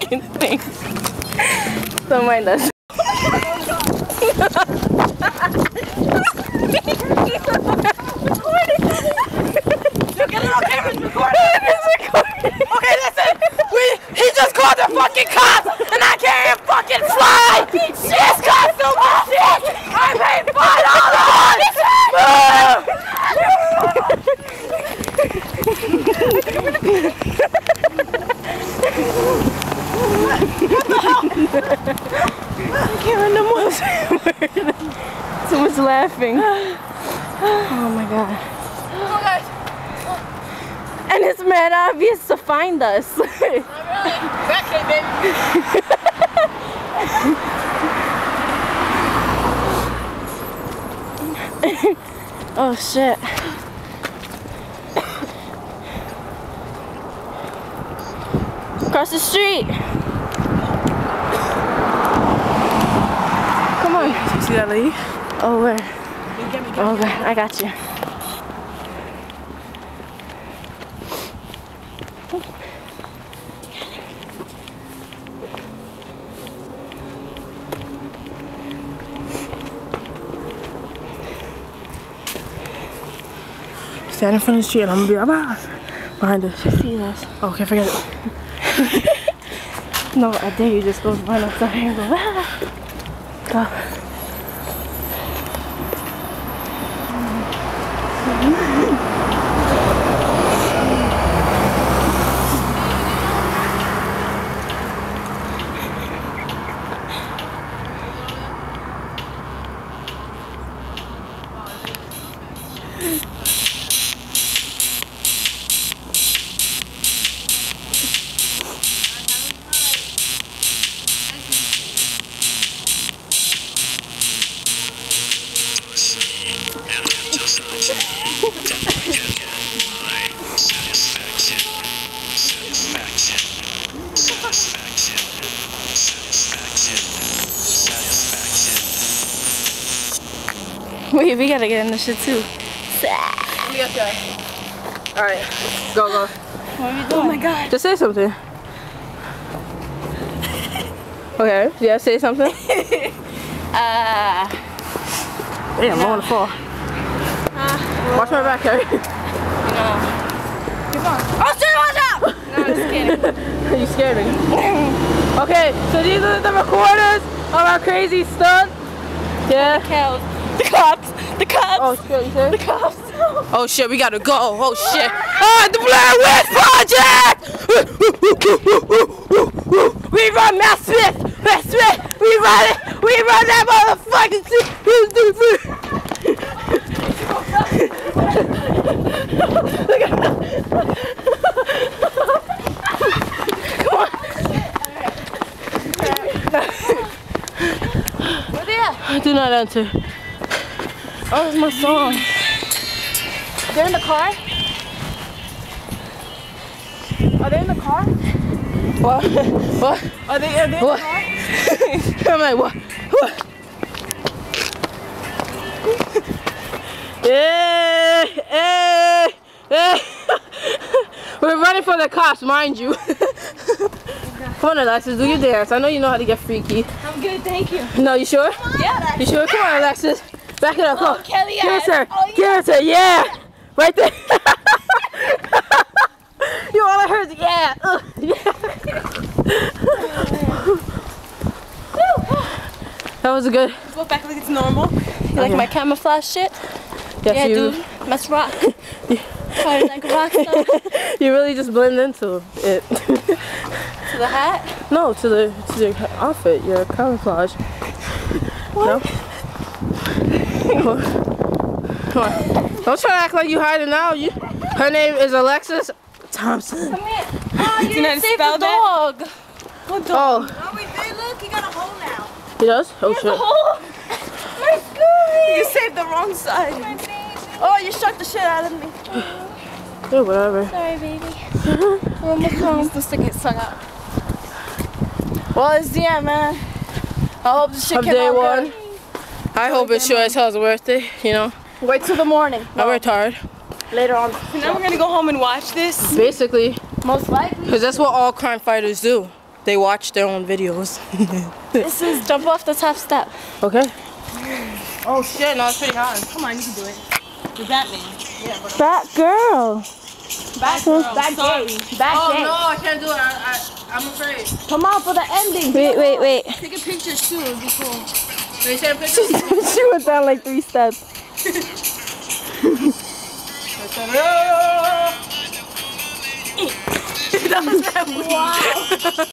fucking thing. Don't mind us. Okay, listen. He just called the fucking cops, and I can't even fucking fly. This cost so much shit. I paid I can't run no more. So much laughing. Oh my god. Oh god. And it's mad obvious to find us. Back here, baby. Oh shit. Across the street. Come on. You see that lady? Oh, where? Oh, okay. I got you. Stand in front of the street and I'm gonna be behind us. She sees us. Oh, okay, forget it. No, I dare you just go run outside and go, Go. Wait, we gotta get in this shit too. Alright, go. What are you doing? Oh my god. Just say something. Okay, yeah, say something. Damn, I'm on the floor. Watch my back, Harry. No. Come on. Oh shit, watch out! No, I'm just kidding. You scared me. Okay, so these are the recorders of our crazy stunt. Yeah. The cops. The cops. Oh shit, you said? The cops. Oh shit, we gotta go. Oh shit. Ah, the Blair Witch Project! We run Matt Smith! Matt Smith! We run it! We run that motherfucking shit! Come on! Where they at? Do not enter. Oh, it's my song. They're in the car? Are they in the car? What? What? Are they in the What? car? I'm like, what? Yeah, yeah, yeah. We're running for the cops, mind you. Come on, Alexis, do your dance. I know you know how to get freaky. I'm good, thank you. No, you sure? Yeah. You sure? Come on, Alexis. Back it up. Come on. Kelly, Give us her. oh, Give us her. Yeah. Right there. You all I heard is yeah. Yeah. That was a good. Let's go back like it's normal. You like my camouflage shit? Yes, yeah, you. dude. Let's rock. Party like a rock star. You really just blend into it. To the hat? No, to the outfit, your camouflage. What? No? Come on. Don't try to act like you hiding now. Her name is Alexis Thompson. Come here. Oh, you didn't save the dog. What dog? Oh. Oh, wait, look, he got a hole now. He does? Oh shit. A hole. My Scooby. You saved the wrong side. My baby. Oh, you shocked the shit out of me. Yeah, whatever. Sorry, baby. We're almost home. He's supposed to get sung out. Well, it's the end, man. I hope this shit came out good. I hope it sure as hell's worth it, you know. Wait till the morning. I worked hard. Later on. So now we're gonna go home and watch this? Basically. Most likely. Because that's what all crime fighters do. They watch their own videos. This is jump off the top step. Okay. Oh shit, no, it's pretty hard. Come on, you can do it. The Batman. Yeah, Batgirl. Batgirl. Batgirl. Oh no, I can't do it. I'm afraid. Come on for the ending. Wait. Take a picture too before. Wait, take a picture. She went down like 3 steps. That was that. Wow.